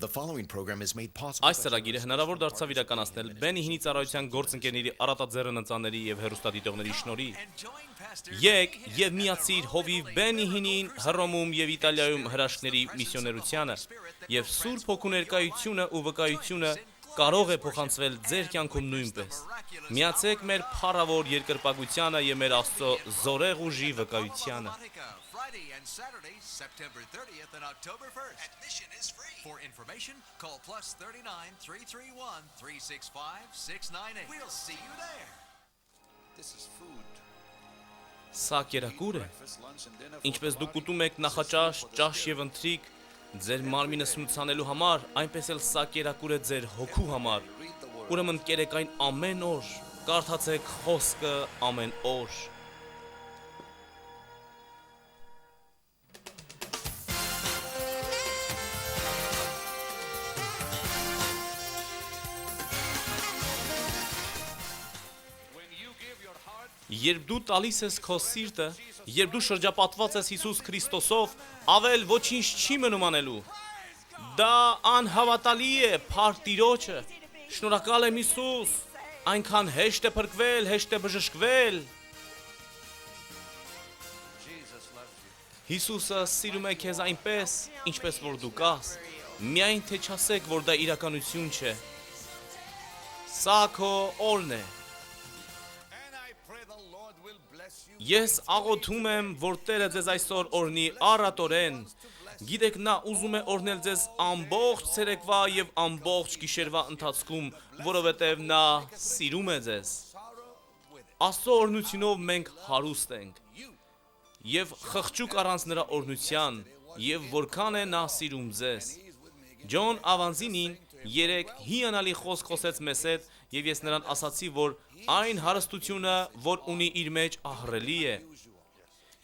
The following program is made possible. Այս ծրագիրը հնարավոր դարձավ իրականացնել Բենի հինի ծառայության գործընկերների առատաձեռն ընծաների եւ հեռուստադիտողների շնորհիվ։ Եկ եւ միացիր հովիվ Բենի հինին Հռոմում եւ Իտալիայում հրաշքների միսիոներությանը եւ Սուրբ Հոգու ներկայությունը ու վկայությունը կարող է փոխանցվել ձեր կյանքում նույնպես։ Միացեք մեր փառավոր երկրպագությանը եւ մեր Աստծո զորեղ ուժի վկայությանը։ Friday and Saturday, September 30th and October 1st. Admission is free. For information, call +39 331 365 698. We'll see you there. This is food. Սա կերակուր է։ Ինչպես դուք ուտում եք նախաճաշ, ճաշ եւ ընթրիք ձեր մարմինը սնուցանելու համար, այնպես էլ սա կերակուր է ձեր հոգու համար։ Ուրեմն կերեք այն ամեն օր, կարդացեք խոսքը ամեն օր։ Երբ դու տալիս ես քո սիրտը, երբ դու շրջապատված ես Հիսուս Քրիստոսով, ավել ոչինչ չի մնում անելու։ Դա անհավատալի է, փառք Տիրոջը։ Շնորհակալ եմ Հիսուս, այնքան հեշտ է փրկվել, հեշտ է բժշկվել։ Հիսուսը սիրում է քեզ այնպես, ինչպես որ դու կաս։ Միայն թե չասեք, որ դա իրականություն չէ։ Սա քո օրն է։ Ես աղոթում եմ, որ Տերը ձեզ այսօր օրհնի առատորեն։ Գիտեք, նա ուզում է օրհնել ձեզ ամբողջ ցերեկվա եւ ամբողջ գիշերվա ընթացքում, որովհետեւ նա սիրում է ձեզ։ Աստծո օրհնությունով մենք հարուստ ենք։ Եվ խղճուկ առանց նրա օրհնության, եւ որքան է նա սիրում ձեզ։ Ջոն Ավանզինին երեք հիանալի խոսք խոսեց մեզ հետ, եւ ես նրան ասացի, որ այն հարստությունը, որ ունի իր մեջ, ահռելի է։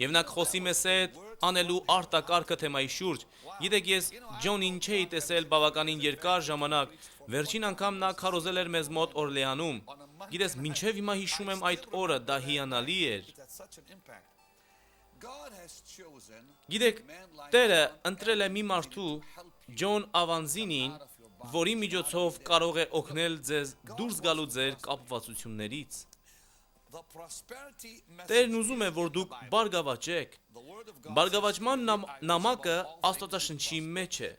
Եվ նա խոսի մեզ հետ անելու արտակարգը թեմայի շուրջ։ Գիտեք, ես Ջոնին չէի տեսել բավականին երկար ժամանակ։ Վերջին անգամ նա քարոզել էր մեզ մոտ Օրլեանում։ Գիտես, մինչև հիմա հիշում եմ այդ օրը, դա հիանալի էր։ Գիտեք, Տերը ընտրել է մի մարդու, Ջոն Ավանզինին, որի միջոցով կարող է օգնել ձեզ դուրս գալու ձեր կապվածություններից։ Տերն ուզում է, որ դուք բարգավաճեք։ Բարգավաճման նամակը Աստվածաշնչի մեջ է։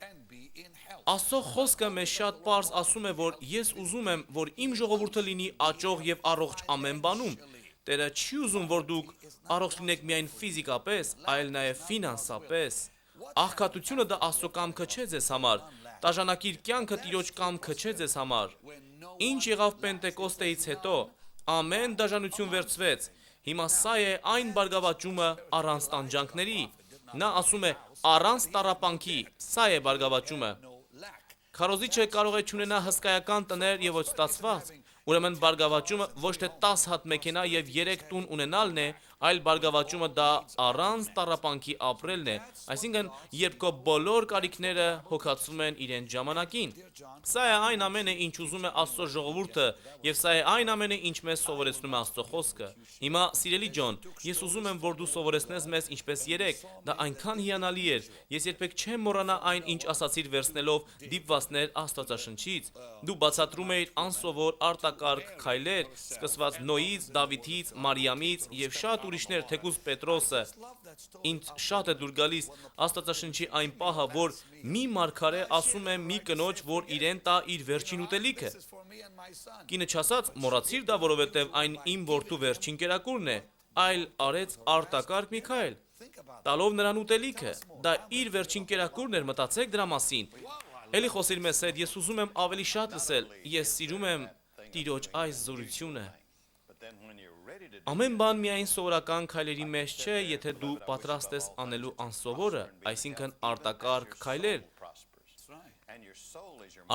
Աստծո խոսքը մեզ շատ պարզ ասում է, որ ես ուզում եմ, որ իմ ժողովուրդը լինի աճող եւ առողջ ամեն բանում։ Տերը չի ուզում, որ դուք առողջ լինեք միայն ֆիզիկապես, այլ նաեւ ֆինանսապես։ Աղքատությունը դա Աստծո կամքը չէ ձեզ համար։ Տաժանակիր կյանքը Տիրոջ կամքը չէ ձեզ համար։ Ինչ եղավ Պենտեկոստեից հետո, ամեն դաժանություն վերցվեց։ Հիմա սա է այն բարգավաճումը առանց տանջանքների։ Նա ասում է առանց տառապանքի, սա է բարգավաճումը։ Քարոզիչը կարող է չունենա հսկայական տներ եւ ոչ ստացված։ Ուրեմն բարգավաճումը ոչ թե 10 հատ մեքենա եւ 3 տուն ունենալն է, այլ բարգավաճումը դա առանց տառապանքի ապրելն է, այսինքն երբ քո բոլոր կարիքները հոգացվում են իրեն ժամանակին։ Սա է այն ամենը, ինչ ուզում է Աստծո ժողովուրդը, եւ սա է այն ամենը, ինչ մեզ սովորեցնում է Աստծո խոսքը։ Հիմա, սիրելի Ջոն, ես ուզում եմ, որ դու սովորեցնես մեզ ինչպես երեք, դա այնքան հիանալի էր։ Ես երբեք չեմ մոռանա այն, ինչ ասացիր վերցնելով դիպվածներ Աստվածաշնչից։ Դու բացատրում էիր անսովոր արտակարգ քայլեր, սկսված Նոյից, Դավիթից, Մարիամից եւ շատ ուրիշներ, թեկուզ Պետրոսը։ Ինձ շատ է դուր գալիս Աստվածաշնչի այն պահը, որ մի մարգարե ասում է մի կնոջ, որ իրեն տա իր վերջին ուտելիքը։ Կինը չասաց, մոռացիր դա, որովհետև այն իմ որդու վերջին կերակուրն է, այլ արեց արտակարգ մի քայլ, տալով նրան ուտելիքը։ Դա իր վերջին կերակուրն էր, մտածեք դրա մասին։ Էլի խոսիր մեզ հետ, ես ուզում եմ ավելի շատ լսել, ես սիրում եմ Տիրոջ այս զորությունը։ Ամեն բան միայն սովորական քայլերի մեջ չէ, եթե դու պատրաստ ես անելու անսովորը, այսինքն արտակարգ քայլեր։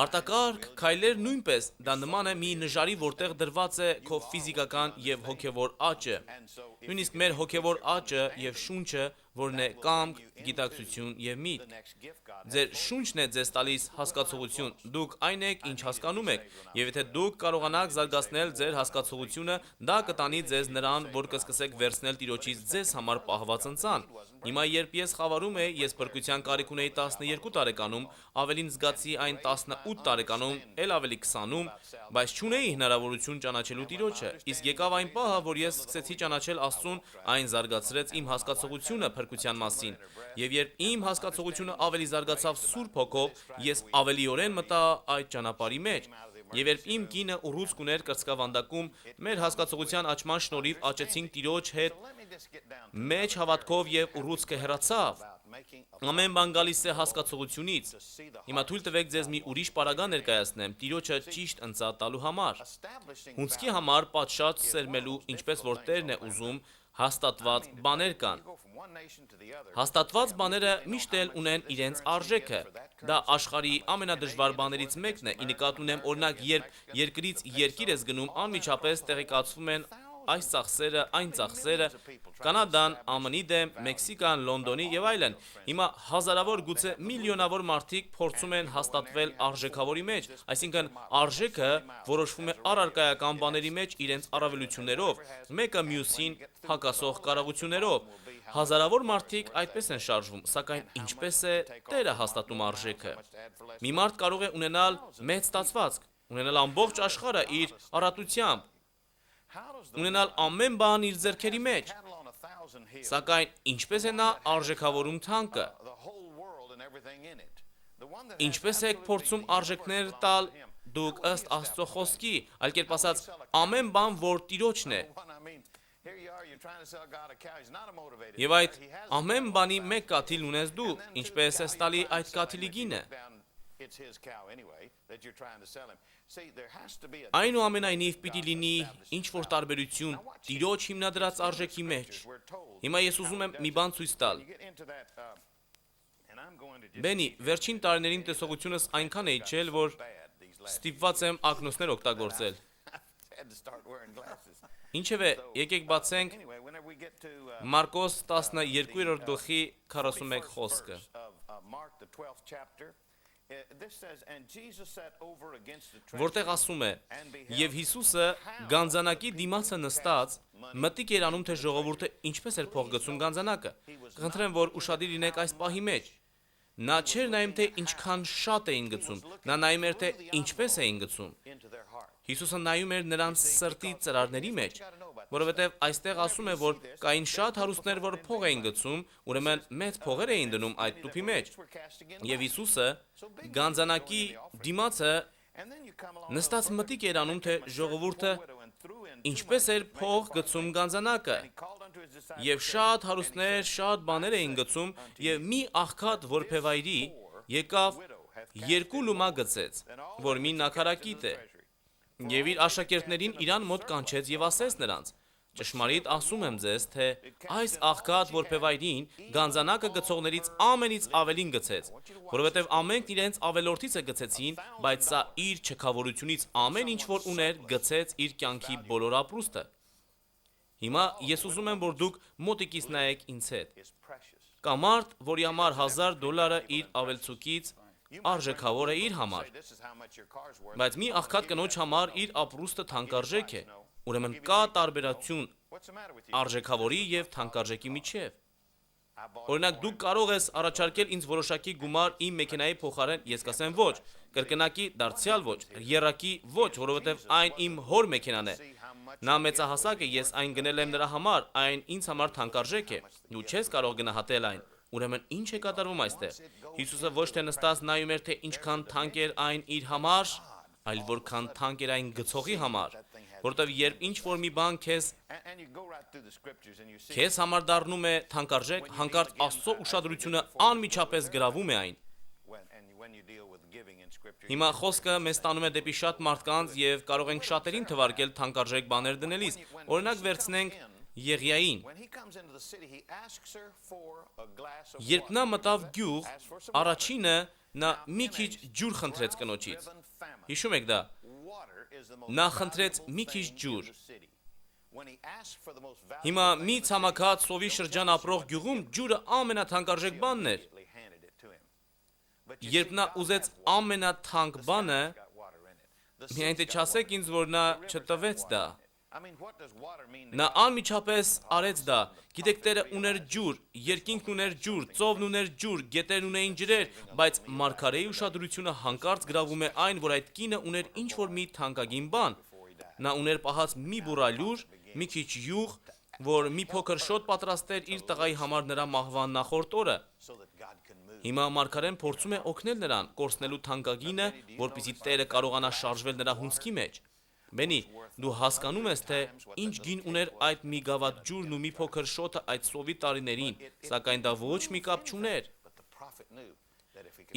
Արտակարգ քայլեր նույնպես դա նման է մի նժարի, որտեղ դրված է քո ֆիզիկական եւ հոգեվոր աճը։ Նույնիսկ մեր հոգեվոր աճը եւ շունչը որն է կամք, գիտակցություն եւ միտք։ Ձեր շունչն է ձեզ տալիս հասկացողություն, դուք այն եք, ինչ հասկանում եք, եւ եթե դուք կարողանաք զարգացնել ձեր հասկացողությունը, դա կտանի ձեզ նրան, որ կսկսեք վերցնել Տիրոջից ձեզ համար պահված ընծան։ Հիմա երբ ես խավարում էի, ես փրկության կարիք ունեի 12 տարեկանում, ավելին զգացի այն 18 տարեկանում, ել ավելի 20-ում, բայց չունեի հնարավորություն ճանաչելու Տիրոջը։ Իսկ եկավ այն պահը, որ ես սկսեցի ճանաչել Աստծուն, այն զարգացրեց իմ հասկացողությունը փրկության մասին։ Եվ երբ իմ հասկացողությունը ավելի զարգացավ Սուրբ Հոգով, ես ավելիորեն մտա այդ ճանապարհի մեջ։ Եվ երբ իմ կինը ուռուցք ուներ կրծքավանդակում, մեր հասկացողության աճման շնորհիվ աճեցինք Տիրոջ հետ մեջ հավատքով եւ ուռուցքը հեռացավ։ Ամեն բան գալիս է հասկացողությունից։ Հիմա թույլ տվեք ձեզ մի ուրիշ պարագա ներկայացնեմ Տիրոջը ճիշտ ընծա տալու համար։ Հունցքի համար պատշաճ սերմելու, ինչպես որ Տերն է ուզում, հաստատված բաներ կան։ Հաստատված բաները միշտ էլ ունեն իրենց արժեքը։ Դա աշխարհի ամենադժվար բաներից մեկն է։ Ի նկատի ունեմ, օրինակ, երբ երկրից երկիր ես գնում, անմիջապես տեղեկացվում են այս ծախսերը, այն ծախսերը, Կանադան, ԱՄՆ-ի դեմ, Մեքսիկան, Լոնդոնի եւ այլն։ Հիմա հազարավոր, գուցե միլիոնավոր մարդիկ փորձում են հաստատվել արժեքավորի մեջ, այսինքն արժեքը որոշվում է առարկայական բաների մեջ իրենց առավելություններով, մեկը մյուսին հակասող կարողություններով։ Հազարավոր մարդիկ այդպես են շարժվում, սակայն ինչպես է Տերը հաստատում արժեքը։ Մի մարդ կարող է ունենալ մեծ ստացվածք, ունենալ ամբողջ աշխարհը իր առատությամբ, ունենալ ամեն բան իր ձեռքերի մեջ, սակայն ինչպես է նա արժեքավորում թանկը։ Ինչպես եք փորձում արժեքներ տալ դուք ըստ Աստծո խոսքի, այլ կերպ ասած, ամեն բան, որ Տիրոջն է։ Եվ այդ ամեն բանի մեկ կաթիլ ունես դու, ինչպես ես տալի այդ կաթիլի գինը։ Այնուամենայնիվ պիտի լինի ինչ-որ տարբերություն Տիրոջ հիմնադրած արժեքի մեջ։ Հիմա ես ուզում եմ մի բան ցույց տալ։ Բենի, վերջին տարիներին տեսողությունս այնքան է իջել, որ ստիպված եմ ակնոցներ օգտագործել։ Ինչևէ, եկեք բացենք Մարկոս 12-րդ գլխի 41 խոսքը։ Որտեղ ասում է. «Եվ Հիսուսը գանձանակի դիմացը նստած, մտիկ էր անում, թե ժողովուրդը ինչպես էր փող գցում գանձանակը։ Կխնդրեմ, որ ուշադիր լինեք այս պահի մեջ։ Նա չէր նայում, թե ինչքան շատ էին գցում, նա նայում էր, թե ինչպես էին գցում։ Հիսուսը նայում էր նրանց սրտի ծրարների մեջ, որովհետև այստեղ ասում է, որ կային շատ հարուստներ, որ փող էին գցում, ուրեմն մեծ փողեր էին դնում այդ տուփի մեջ։ Եվ Հիսուսը գանձանակի դիմացը նստած մտիկ էր անում, թե ժողովուրդը ինչպես էր փող գցում գանձանակը։ Եվ շատ հարուստներ, շատ բաներ էին գցում, եւ մի աղքատ որբևայրի եկավ 2 լումա գցեց, որ մի նաքարակիտ է։ Եվ իր աշակերտներին իրան մոտ կանչեց եւ ասեց նրանց. ճշմարիտ ասում եմ ձեզ, թե այս աղքատ որբևայրին գանձանակը գցողներից ամենից ավելին գցեց, որովհետև ամենքն իրենց ավելորդիցը գցեցին, բայց սա իր չքավորությունից ամեն ինչ որ ուներ գցեց իր կյանքի բոլոր ապրուստը։ Հիմա ես ուզում եմ, որ դուք մոտիկից նայեք ինձ հետ։ Կա մարդ, որի համար $1000 իր ավելցուկից արժեքավոր է իր համար, բայց մի աղքատ կնոջ համար իր ապրուստը թանկարժեք է։ Ուրեմն կա տարբերություն արժեքավորի եւ թանկարժեքի միջև։ Օրինակ, դուք կարող ես առաջարկել ինձ որոշակի գումար իմ մեքենայի փոխարեն, ես կասեմ ոչ, կրկնակի դարձյալ ոչ, երակի ոչ, որովհետեւ այն իմ հոր մեքենան է։ Նա մեծահասակ է, ես այն գնել եմ նրա համար, այն ինձ համար թանկարժեք է։ Դու չես կարող գնահատել այն։ Ուրեմն ինչ է կատարվում այստեղ։ Հիսուսը ոչ թե նստած նայում էր, թե ինչքան թանկ էր այն իր համար, այլ որքան թանկ էր այն գցողի համար, որտեղ երբ ինչ որ մի բան քեզ համար դառնում է թանկարժեք, հանկարծ Աստծո ուշադրությունը անմիջապես գրավում է այն։ Հիմա խոսքը մեզ տանում է դեպի շատ մարդկանց եւ կարող ենք շատերին թվարկել թանկարժեք բաներ դնելիս։ Օրինակ վերցնենք Եղիային։ Երբ նա մտավ գյուղ, առաջինը նա մի քիչ ջուր խնդրեց կնոջից։ Հիշում եք դա։ Նա խնդրեց մի քիչ ջուր։ Հիմա մի ցամաքած սովի շրջան ապրող գյուղում ջուրը ամենաթանկարժեք բանն էր։ Երբ նա ուզեց ամենաթանկ բանը, միայն թե չասեք ինձ, որ նա չտվեց դա։ Նա անմիջապես արեց դա։ Գիտեք, Տերը ուներ ջուր, երկինքն ուներ ջուր, ծովն ուներ ջուր, գետերն ունեին ջրեր, բայց մարգարեի ուշադրությունը հանկարծ գրավում է այն, որ այդ կինը ուներ ինչ-որ մի թանկագին բան։ Նա ուներ պահած մի բուռ ալյուր, մի քիչ յուղ, որ մի փոքր շոտ պատրաստեր իր տղայի համար նրա մահվան նախորդ օրը։ Հիմա մարգարեն փորձում է օգնել նրան, կորցնելու թանկագինը, որպեսզի Տերը կարողանա շարժվել նրա հունձքի մեջ։ Բենի, դու հասկանում ես, թե ինչ գին ուներ այդ մի գավաթ ջուրն ու մի փոքր շոթը այդ սովի տարիներին, սակայն դա ոչ մի կապ չուներ։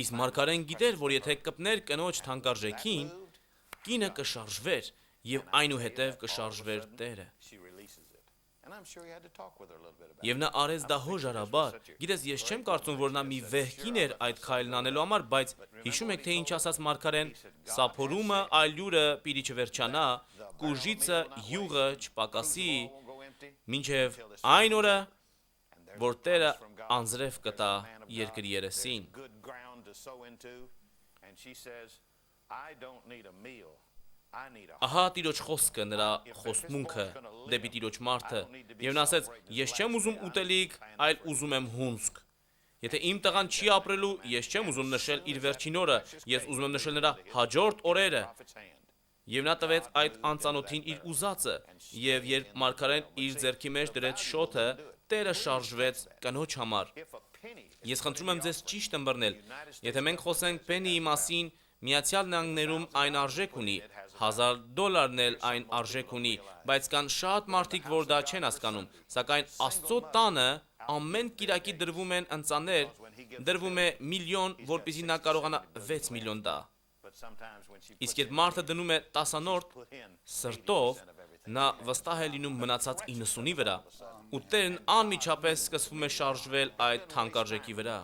Իսկ մարգարեն գիտեր, որ եթե կպներ կնոջ թանկարժեքին, կինը կշարժվեր եւ այնուհետեւ կշարժվեր Տերը։ Եվ նա արեց դա հոժարաբար։ Գիտես, ես չեմ կարծում, որ նա մի վեհկին էր այդ քայլն անելու համար, բայց հիշում եք, թե ինչ ասաց մարգարեն. «Սափորումը ալյուրը պիտի չվերջանա, կուժիցը յուղը չպակասի, մինչև այն օրը, որ Տերը անձրև կտա երկրի երեսին»։ Ահա Տիրոջ խոսքը, նրա խոստմունքը դեպի Տիրոջ մարդը, եւ նա ասեց. «Ես չեմ ուզում ուտելիք, այլ ուզում եմ հունձք։ Եթե իմ տղան չի ապրելու, ես չեմ ուզում նշել իր վերջին օրը, ես ուզում եմ նշել նրա հաջորդ օրերը»։ Եվ նա տվեց այդ անծանոթին իր ուզածը, եւ երբ մարգարեն իր ձեռքի մեջ դրեց շոթը, Տերը շարժվեց կնոջ համար։ Ես խնդրում եմ ձեզ ճիշտ ըմբռնել, եթե մենք խոսենք Պենիի մասին, Միացյալ Նահանգներում այն արժեք ունի, $1000 էլ այն արժեք ունի, բայց կան շատ մարդիկ, որ դա չեն հասկանում, սակայն Աստծո տանը ամեն կիրակի դրվում են ընծաներ, դրվում է միլիոն, որպեսզի նա կարողանա 6 միլիոն տա։ Իսկ երբ մարդը դնում է 10-նորդ սրտով, նա վստահ է լինում մնացած 90-ի վրա, ու Տերն անմիջապես սկսվում է շարժվել այդ թանկարժեքի վրա։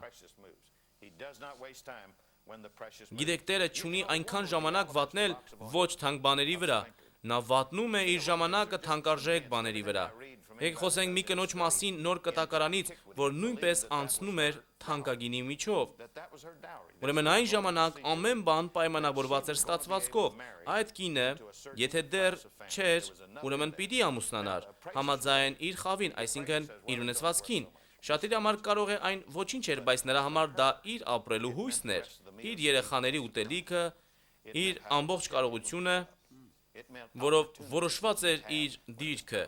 Գիտեք, Տերը չունի այնքան ժամանակ վատնել ոչ թանկ բաների վրա, նա վատնում է իր ժամանակը թանկարժեք բաների վրա։ Եկեք խոսենք մի կնոջ մասին նոր կտակարանից, որ նույնպես անցնում էր թանկագինի միջով։ Ուրեմն այն ժամանակ ամեն բան պայմանավորված էր ստացվածքով։ Այդ կինը, եթե դեռ չէր, ուրեմն պիտի ամուսնանար, համաձայն իր խավին, այսինքն իր ունեցվածքին։ Շատերի համար կարող է այն ոչինչ էր, բայց նրա համար դա իր ապրելու հույսն էր, իր երեխաների ուտելիքը, իր ամբողջ կարողությունը, որով որոշված էր իր դիրքը։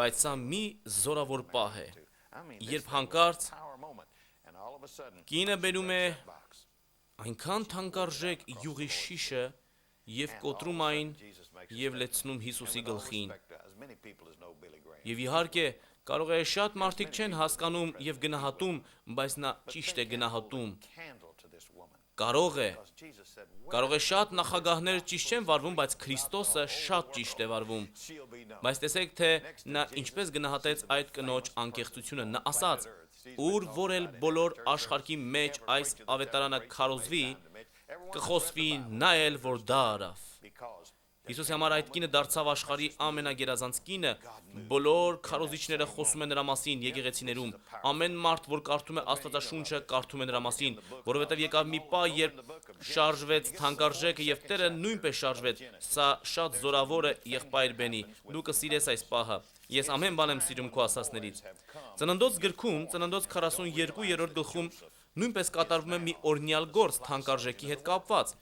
Բայց սա մի զորավոր պահ է, երբ հանկարծ կինը բերում է այնքան թանկարժեք յուղի շիշը եւ կոտրում այն եւ լցնում Հիսուսի գլխին։ Եվ իհարկե, կարող է շատ մարդիկ չեն հասկանում եւ գնահատում, բայց նա ճիշտ է գնահատում։ Կարող է շատ նախագահներ ճիշտ չեն վարվում, բայց Քրիստոսը շատ ճիշտ է վարվում։ Բայց տեսեք, թե նա ինչպես գնահատեց այդ կնոջ անկեղծությունը։ Նա ասաց. «Ուր որ էլ բոլոր աշխարհի մեջ այս ավետարանը քարոզվի, կխոսվի նա էլ, որ դա արավ»։ Հիսուսի համար այդ կինը դարձավ աշխարհի ամենագերազանց կինը, բոլոր քարոզիչները խոսում են նրա մասին եկեղեցիներում, ամեն մարդ, որ կարդում է Աստվածաշունչը, կարդում է նրա մասին, որովհետև եկավ մի պահ, երբ շարժվեց թանկարժեքը եւ Տերը նույնպես շարժվեց։ Սա շատ զորավոր է, եղբայր Բենի, դու կսիրես այս պահը։ Ես ամեն բան եմ սիրում քո ասածներից։ Ծննդոց գրքում, Ծննդոց 42-րդ գլխում նույնպես կատարվում է մի օրինյալ գործ թանկարժեքի հետ կապված։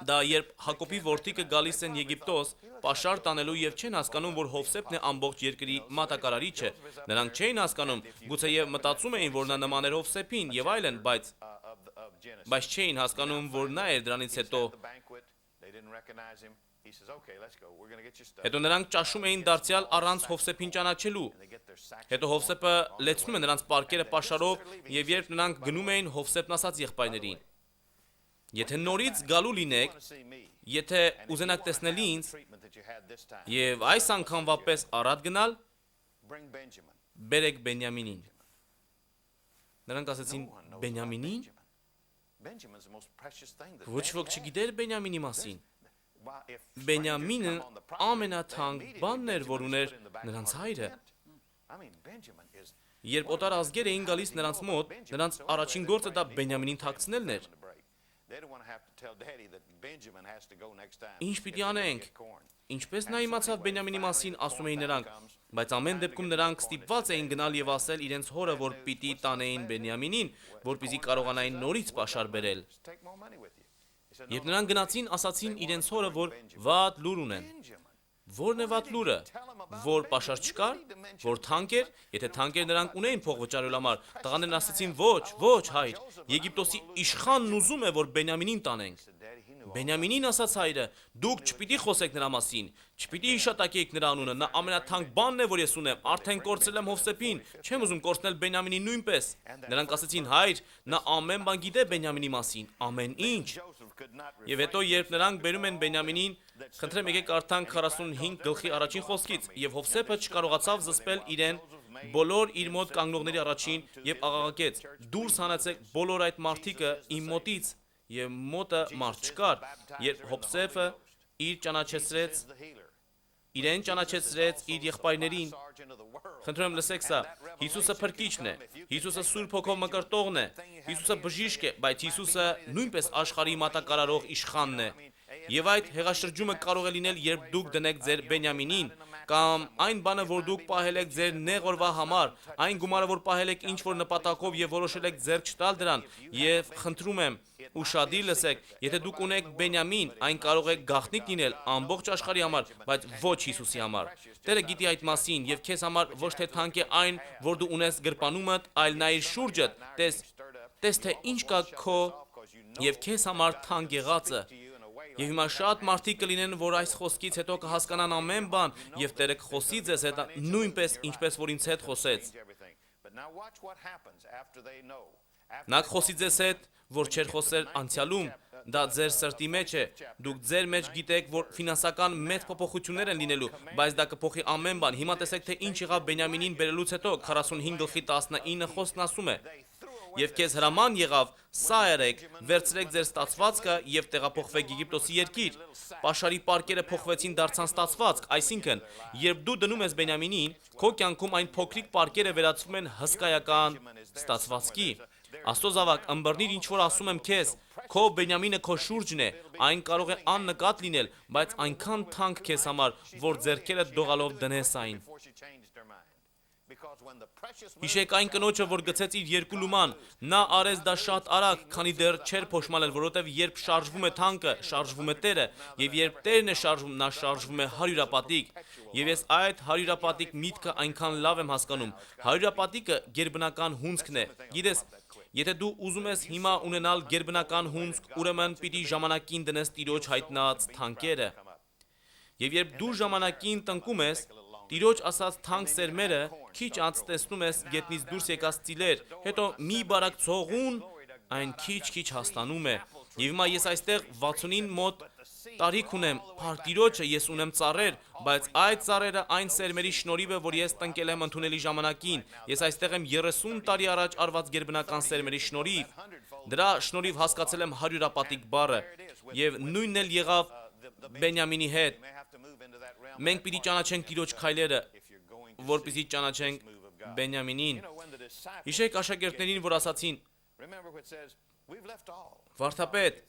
Դա երբ Հակոբի որդիքը գալիս են Եգիպտոս, պաշար տանելու եւ չեն հասկանում, որ Հովսեփն է ամբողջ երկրի մատակարարիչը։ Նրանք չէին հասկանում, գուցեև մտածում էին, որ նա նման էր Հովսեփին եւ այլն, բայց չէին հասկանում, որ նա էր դրանից հետո։ Հետո նրանք ճաշում էին դարձյալ առանց Հովսեփին ճանաչելու։ Հետո Հովսեփը լեցնում է նրանց պարկերը պաշարով եւ երբ նրանք գնում էին, Հովսեփն ասաց եղբայրներին. «Եթե նորից գալու լինեք, եթե ուզենաք տեսնել ինձ եւ այս անգամվա պես առատ գնալ, բերեք Բենյամինին»։ Նրանք ասեցին. «Բենյամինին»։ Ոչ ոք չգիտեր Բենյամինի մասին։ Բենյամինը ամենաթանկ բանն էր, որ ուներ նրանց հայրը։ Երբ օտար ազգեր էին գալիս նրանց մոտ, նրանց առաջին գործը դա Բենյամինին թաքցնելն էր։ Ինչ պիտի անենք։ Ինչպես նա իմացավ Բենյամինի մասին, ասում էին նրանք, բայց ամեն դեպքում նրանք ստիպված էին գնալ եւ ասել իրենց հորը, որ պիտի տանեին Բենյամինին, որպեսզի կարողանային նորից պաշար բերել։ Երբ նրանք գնացին, ասացին իրենց հորը, որ վատ լուր ունեն։ Որն է վատ լուրը, որ պաշար չկար, որ թանկ էր, եթե թանկ էր նրանք ունեին փող վճարելու համար, տղաներն ասացին ոչ, հայր, Եգիպտոսի իշխանն ուզում է, որ Բենյամինին տանենք։ Բենյամինին ասաց հայրը, դուք չպիտի խոսեք նրա մասին, չպիտի հիշատակեք նրա անունը, նա ամենաթանկ բանն է, որ ես ունեմ, արդեն կորցրել եմ Հովսեփին, չեմ ուզում կորցնել Բենյամինին նույնպես։ Նրանք ասացին, հայր, նա ամեն բան գիտե Բենյամինի մասին, ամեն ինչ։ Եվ հետո երբ նրանք բերում են Բենյամինին, խնդրեմ եկեք կարդանք 45 գլխի առաջին խոսքից, եւ Հովսեփը չկարողացավ զսպել իրեն բոլոր իր մոտ կանգնողների առաջին եւ աղաղակեց. դուրս հանեցեք բոլոր այդ մարդիկը իմ մոտից, եւ մոտը մարդ չկար, երբ Հովսեփը իրեն ճանաչեցրեց իր եղբայրներին։ Խնդրում եմ լսեք սա, Հիսուսը փրկիչն է, Հիսուսը Սուրբ Հոգով մկրտողն է, Հիսուսը բժիշկ է, բայց Հիսուսը նույնպես աշխարհի մատակարարող իշխանն է։ Եվ այդ հեղաշրջումը կարող է լինել, երբ դուք դնեք ձեր Բենյամինին, կամ այն բանը, որ դուք պահել եք ձեր նեղ օրվա համար, այն գումարը, որ պահել եք ինչ-որ նպատակով եւ որոշել եք ձեռք չտալ դրան, եւ խնդրում եմ, ուշադիր լսեք, եթե դուք ունեք Բենյամին, այն կարող է գաղտնիք լինել ամբողջ աշխարհի համար, բայց ոչ Հիսուսի համար։ Տերը գիտի այդ մասին, եւ քեզ համար ոչ թե թանկ է այն, որ դու ունես գրպանումդ, այլ նայիր շուրջդ, տես թե ինչ կա քո եւ քեզ համար թանկ եղածը։ Եվ հիմա շատ մարդիկ կլինեն, որ այս խոսքից հետո կհասկանան ամեն բան, եւ Տերը կխոսի ձեզ հետ նույնպես, ինչպես որ ինձ հետ խոսեց։ Նա կխոսի ձեզ հետ, որ չէր խոսել անցյալում, դա ձեր սրտի մեջ է, դուք ձեր մեջ գիտեք, որ ֆինանսական մեծ փոփոխություններ են լինելու, բայց դա կփոխի ամեն բան։ Հիմա տեսեք, թե ինչ եղավ Բենյամինին բերելուց հետո, 45 գլխի 19 խոսքն ասում է. Եվ քեզ հրաման եղավ, սա երեք, վերցրեք ձեր ստացվածքը եւ տեղափոխվեք Եգիպտոսի երկիր։ Պաշարի պարկերը փոխվեցին դարձան ստացվածք, այսինքն, երբ դու դնում ես Բենյամինին, քո կյանքում այն փոքրիկ պարկերը վերածվում են հսկայական ստացվածքի։ Աստծո զավակ, ըմբռնիր ինչ որ ասում եմ քեզ, քո Բենյամինը քո շուրջն է, այն կարող է աննկատ լինել, բայց այնքան թանկ քեզ համար, որ ձեռքերդ դողալով դնես այն։ Հիշեք այն կնոջը, որ գցեց իր երկու լուման, նա արեց դա շատ արագ, քանի դեռ չէր փոշմանել, որովհետև երբ շարժվում է թանկը, շարժվում է Տերը, եւ երբ Տերն է շարժվում, նա շարժվում է հարյուրապատիկ։ Եվ ես այդ հարյուրապատիկ միտքը այնքան լավ եմ հասկանում։ Հարյուրապատիկը գերբնական հունձքն է։ Գիտես, եթե դու ուզում ես հիմա ունենալ գերբնական հունձք, ուրեմն պիտի ժամանակին դնես Տիրոջ հայտնած թանկերը։ Եվ երբ դու ժամանակին տնկում ես, Տիրոջ ասած թանկ սերմերը, քիչ անց տեսնում ես գետնից դուրս եկած ծիլեր, հետո մի բարակ ցողուն այն քիչ հաստանում է։ Եվ հիմա ես այստեղ 69 մոտ տարիք ունեմ, փառք Տիրոջը, ես ունեմ ծառեր, բայց այդ ծառերը այն սերմերի շնորհիվ է, որ ես տնկել եմ ընդունելի ժամանակին։ Ես այստեղ եմ 30 տարի առաջ արված գերբնական սերմերի շնորհիվ։ Դրա շնորհիվ հասկացել եմ հարյուրապատիկ բառը, եւ նույնն էլ եղավ Բենյամինի հետ։ Մենք պիտի ճանաչենք Տիրոջ քայլերը, որպեսզի ճանաչենք Բենյամինին։ Հիշեք աշակերտներին, որ ասացին. Վարդապետ,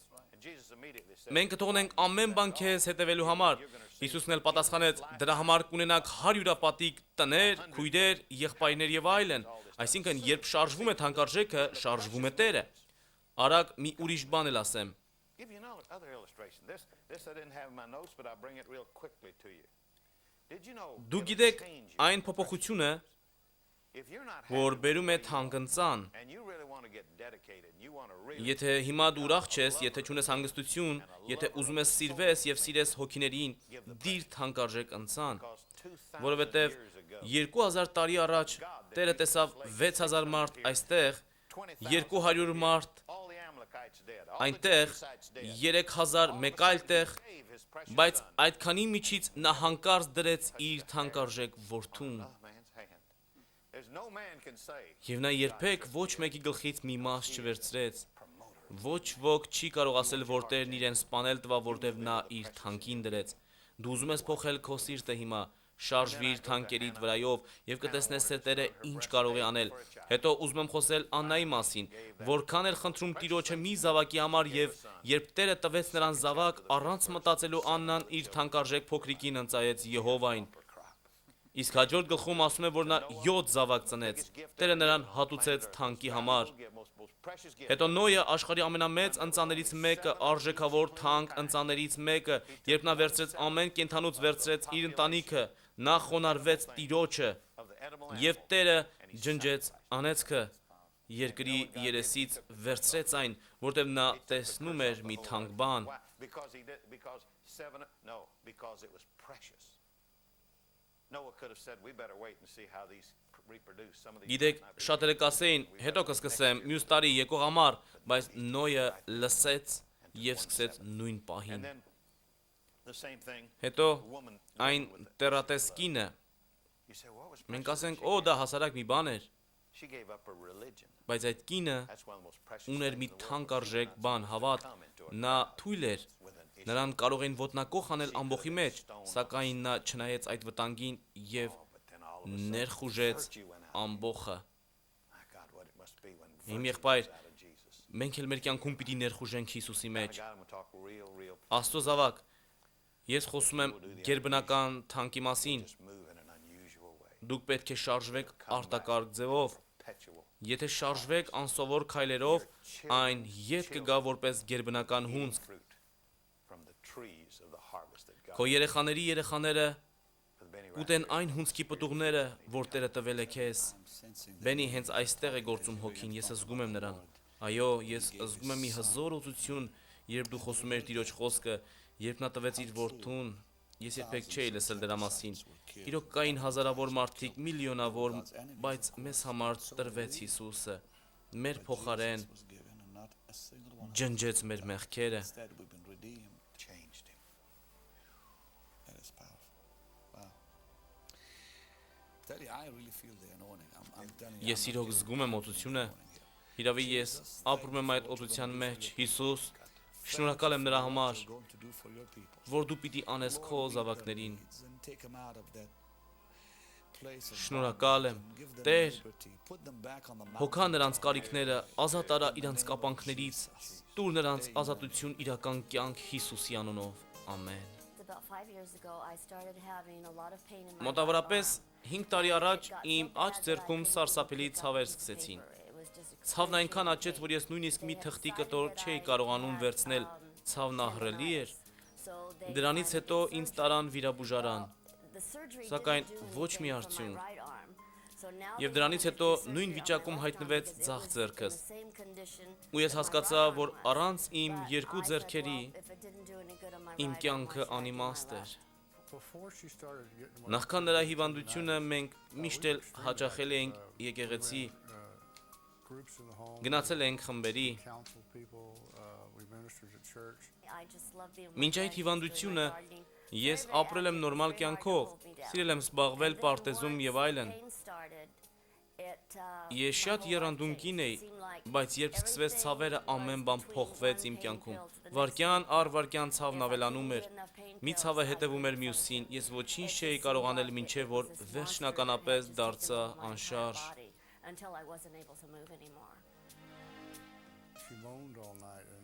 մենք կթողնենք ամեն բան քեզ հետևելու համար։ Հիսուսն էլ պատասխանեց. դրա համար կունենաք հարյուրապատիկ տներ, քույրեր, եղբայրներ եւ այլն։ Այսինքն, երբ շարժվում է թանկարժեքը, շարժվում է Տերը։ Արագ մի ուրիշ բան էլ ասեմ։ Դու գիտեք այն փոփոխությունը, որ բերում է թանկընծան։ Եթե հիմա դու ուրախ չես, եթե չունես հանգստություն, եթե ուզում ես սիրվես եւ սիրես հոգիներին, դիր թանկարժեք ընծան, որովհետեւ 2000 տարի առաջ Տերը տեսավ 6000 մարդ այստեղ, 200 մարդ այնտեղ, 3000 մեկ այլ տեղ, բայց այդքանի միջից նա հանկարծ դրեց իր թանկարժեք որդուն։ Եվ նա երբեք ոչ մեկի գլխից մի մաս չվերցրեց։ Ոչ ոք չի կարող ասել, որ Տերն իրեն սպանել տվա, որտև նա իր թանկին դրեց։ Դու ուզում ես փոխել քո սիրտը հիմա, շարժվիր թանկերիդ վրայով եւ կտեսնես, թե Տերը ինչ կարող է անել։ Հետո ուզում եմ խոսել Աննայի մասին, որքան էր խնդրում Տիրոջը մի զավակի համար եւ երբ Տերը տվեց նրան զավակ, առանց մտածելու Աննան իր թանկարժեք փոքրիկին ընծայեց Եհովային։ Իսկ հաջորդ գլխում ասում է, որ նա 7 զավակ ծնեց։ Տերը նրան հատուցեց թանկի համար։ Հետո Նոյը աշխարհի ամենամեծ ընծաներից մեկը, արժեքավոր թանկ ընծաներից մեկը, երբ նա վերցրեց ամեն կենդանուց վերցրեց իր ընտանիքը, նա խոնարհվեց Տիրոջը, եւ Տերը ջնջեց անեծքը երկրի երեսից վերցրեց այն, որտեղ նա տեսնում էր մի թանկ բան։ Գիտեք, շատերը կասեին, հետո կսկսեմ, մյուս տարի եկող ամառ, բայց Նոյը լսեց եւ սկսեց նույն պահին։ Հետո այն տերատես կինը, մենք ասենք, օ, դա հասարակ մի բան էր, բայց այդ կինը ուներ մի թանկարժեք բան, հավատ, նա թույլ էր, նրան կարող էին ոտնակոխ անել ամբոխի մեջ, սակայն նա չնայեց այդ վտանգին եւ ներխուժեց ամբոխը։ Իմ եղբայր, մենք էլ մեր կյանքում պիտի ներխուժենք Հիսուսի մեջ։ Աստծո զավակ, ես խոսում եմ գերբնական թանկի մասին։ Դուք պետք է շարժվեք արտակարգ ձևով։ Եթե շարժվեք անսովոր քայլերով, այն ետ կգա որպես գերբնական հունձք։ Քո երեխաները կուտեն այն հունձքի պտուղները, որ Տերը տվել է քեզ։ Բենի հենց այստեղ է գործում հոգին, ես զգում եմ նրան։ Այո, ես զգում եմ մի հզոր օծություն, երբ դու խոսում ես Տիրոջ խոսքը, երբ նա տվեց իր որդուն, ես երբեք չէի լսել դրա մասին։ Իրոք կային հազարավոր մարդիկ, միլիոնավոր, բայց մեզ համար տրվեց Հիսուսը, մեր փոխարեն ջնջեց մեր մեղքերը։ Ես իրոք զգում եմ օծությունը, իրավի ես ապրում եմ այդ օծության մեջ, Հիսուս, շնորհակալ եմ նրա համար, որ դու պիտի անես քո զավակներին, շնորհակալ եմ, Տեր, հոգա նրանց կարիքները, ազատ արա իրանց կապանքներից, տուր նրանց ազատություն իրական կյանք Հիսուսի անունով, ամեն։ Մոտավորապես 5 տարի առաջ իմ աջ ձեռքում սարսափելի ցավեր սկսեցին։ Ցավն այնքան աճեց, որ ես նույնիսկ մի թղթի կտոր չէի կարողանում վերցնել, ցավն ահռելի էր։ Դրանից հետո ինձ տարան վիրաբուժարան, սակայն ոչ մի արդյունք։ Եվ դրանից հետո նույն վիճակում հայտնվեց ձախ ձեռքս։ Ու ես հասկացա, որ առանց իմ երկու ձեռքերի իմ կյանքը անիմաստ էր։ Նախքան նրա հիվանդությունը մենք միշտ էլ հաճախել էինք եկեղեցի, գնացել ենք խմբերի։ Մինչ այդ հիվանդությունը ես ապրել եմ նորմալ կյանքով, սիրել եմ զբաղվել պարտեզում եւ այլն։ Ես շատ եռանդուն կին էի, բայց երբ սկսվեց ցավերը, ամեն բան փոխվեց իմ կյանքում։ Վարքյան առ վարքյան ցավն ավելանում էր։ Մի ցավը հետևում էր մյուսին, ես ոչինչ չէի կարող անել, մինչև որ վերջնականապես դարձա անշարժ։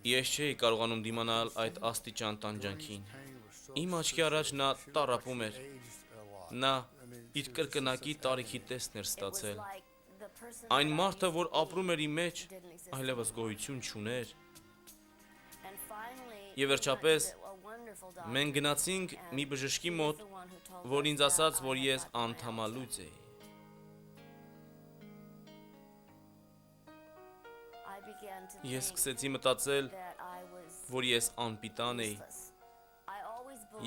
Ես չէի կարողանում դիմանալ այդ աստիճան տանջանքին։ Իմ աչքի առաջ նա տառապում էր։ Նա իր կրկնակի տարիքի տեսքն էր ստացել։ Այն մարդը, որ ապրում էր իմ մեջ, այլևս գոյություն չուներ։ Եվ վերջապես մենք գնացինք մի բժշկի մոտ, որ ինձ ասաց, որ ես անդամալույծ էի։ Ես սկսեցի մտածել, որ ես անպիտան էի։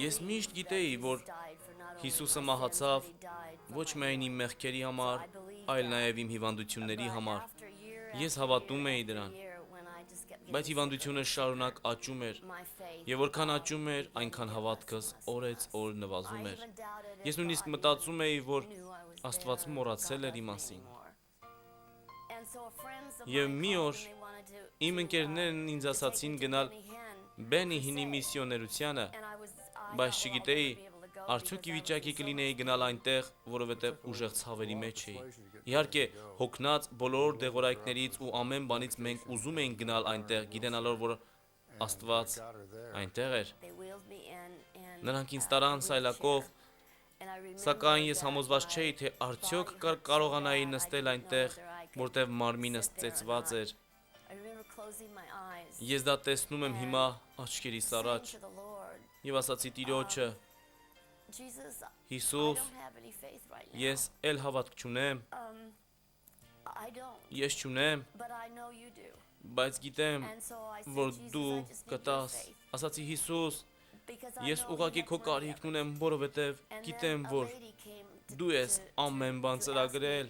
Ես միշտ գիտեի, որ Հիսուսը մահացավ ոչ միայն իմ մեղքերի համար, այլ նաև իմ հիվանդությունների համար։ Ես հավատում էի դրան։ Բայց հիվանդությունը շարունակ աճում էր, եւ որքան աճում էր, այնքան հավատքս օրեց օր նվազում էր։ Ես նույնիսկ մտածում էի, որ Աստված մոռացել էր իմ մասին։ Եվ մի օր իմ ընկերներն ինձ ասացին գնալ Բենի Հինի միսիոներությանը, բայց չգիտեի, արդյոք ի վիճակի կլինեի գնալ այնտեղ, որովհետև ուժեղ ցավերի մեջ էի։ Իհարկե, հոգնած բոլոր դեղորայքներից ու ամեն բանից մենք ուզում էինք գնալ այնտեղ, գիտենալով, որ Աստված այնտեղ էր։ Նրանք ինձ տարան սայլակով, սակայն ես համոզված չէի, թե արդյոք կարողանայի նստել այնտեղ, որտեղ մարմինս ծեծված էր։ Ես դա տեսնում եմ հիմա աչքերիս առաջ եւ ասացի Տիրոջը. Հիսուս, ես էլ հավատք չունեմ, ես չունեմ, բայց գիտեմ, որ դու կտաս։ Ասացի Հիսուս, ես ուղղակի քո կարիքն ունեմ, որովհետև գիտեմ, որ դու ես ամեն բան ծրագրել։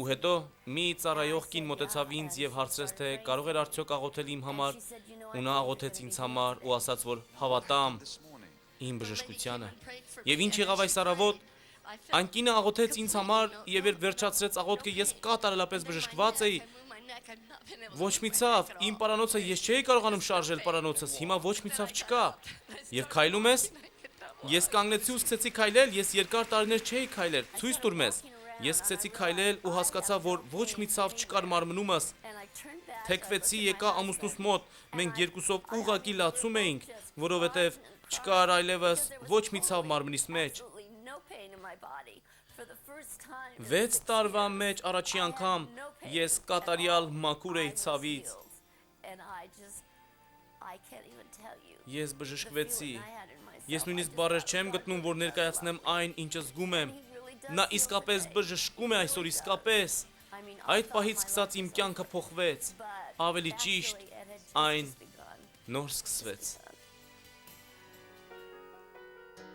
Ու հետո մի ծառայող կին մոտեցավ ինձ եւ հարցրեց, թե կարող էր արդյոք աղոթել իմ համար, ու նա աղոթեց ինձ համար ու ասաց, որ հավատամ իմ բժշկությանը։ Եվ ինչ եղավ այս առավոտ, այն կինը աղոթեց ինձ համար եւ երբ վերջացրեց աղոթքը, ես կատարելապես բժշկված էի։ Ոչ մի ցավ, իմ պարանոցը ես չէի կարողանում շարժել պարանոցս, հիմա ոչ մի ցավ չկա։ Եվ քայլում ես, ես կանգնեցի ու սկսեցի քայլել, ես երկար տարիներ չէի քայլել, ցույց տուր մեզ։ Ես սկսեցի քայլել ու հասկացա, որ ոչ մի ցավ չկար մարմնումս։ Թեքվեցի, եկա ամուսնուս մոտ, մենք երկուսով ուղղակի լացում էինք, որովհետև չկար այլևս ոչ մի ցավ մարմնիս մեջ։ 6 տարվա մեջ առաջի անգամ ես կատարյալ մաքուր էի ցավից։ Ես բժշկվեցի։ Ես նույնիսկ բառեր չեմ գտնում, որ ներկայացնեմ այն, ինչը զգում եմ։ Նա իսկապես բժշկում է այսօր, իսկապես։ Այդ պահից սկսած իմ կյանքը փոխվեց։ Ավելի ճիշտ, այն նոր սկսվեց։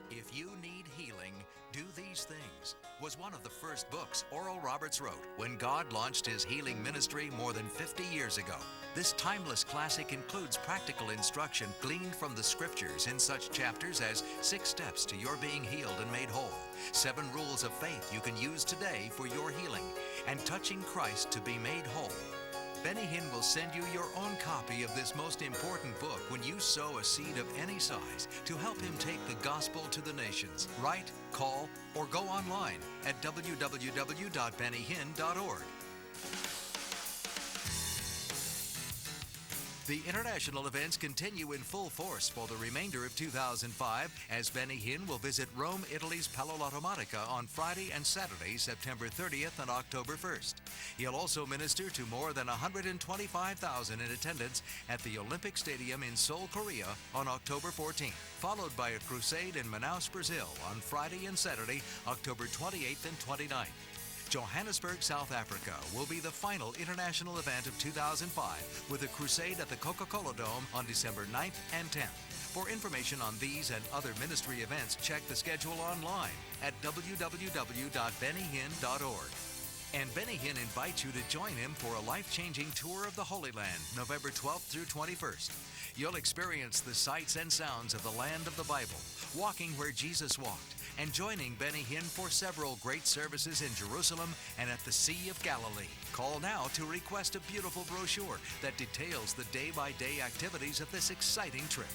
If you need healing, do these things was one of the first books Oral Roberts wrote when God launched his healing ministry more than 50 years ago. This timeless classic includes practical instruction gleaned from the scriptures in such chapters as 6 steps to your being healed and made whole, 7 rules of faith you can use today for your healing, and touching Christ to be made whole. Benny Hinn will send you your own copy of this most important book when you sow a seed of any size to help him take the gospel to the nations. Write, call, or go online at www.bennyhinn.org. The international events continue in full force for the remainder of 2005 as Benny Hinn will visit Rome, Italy's Palo Lato Monica on Friday and Saturday, September 30th and October 1st. He'll also minister to more than 125,000 in attendance at the Olympic Stadium in Seoul, Korea on October 14th, followed by a crusade in Manaus, Brazil on Friday and Saturday, October 28th and 29th. Johannesburg, South Africa will be the final international event of 2005 with a crusade at the Coca-Cola Dome on December 9th and 10th. For information on these and other ministry events, check the schedule online at www.bennyhinn.org. And Benny Hinn invites you to join him for a life-changing tour of the Holy Land, November 12th through 21st. You'll experience the sights and sounds of the land of the Bible, walking where Jesus walked, and joining Benny Hinn for several great services in Jerusalem and at the Sea of Galilee. Call now to request a beautiful brochure that details the day-by-day activities of this exciting trip.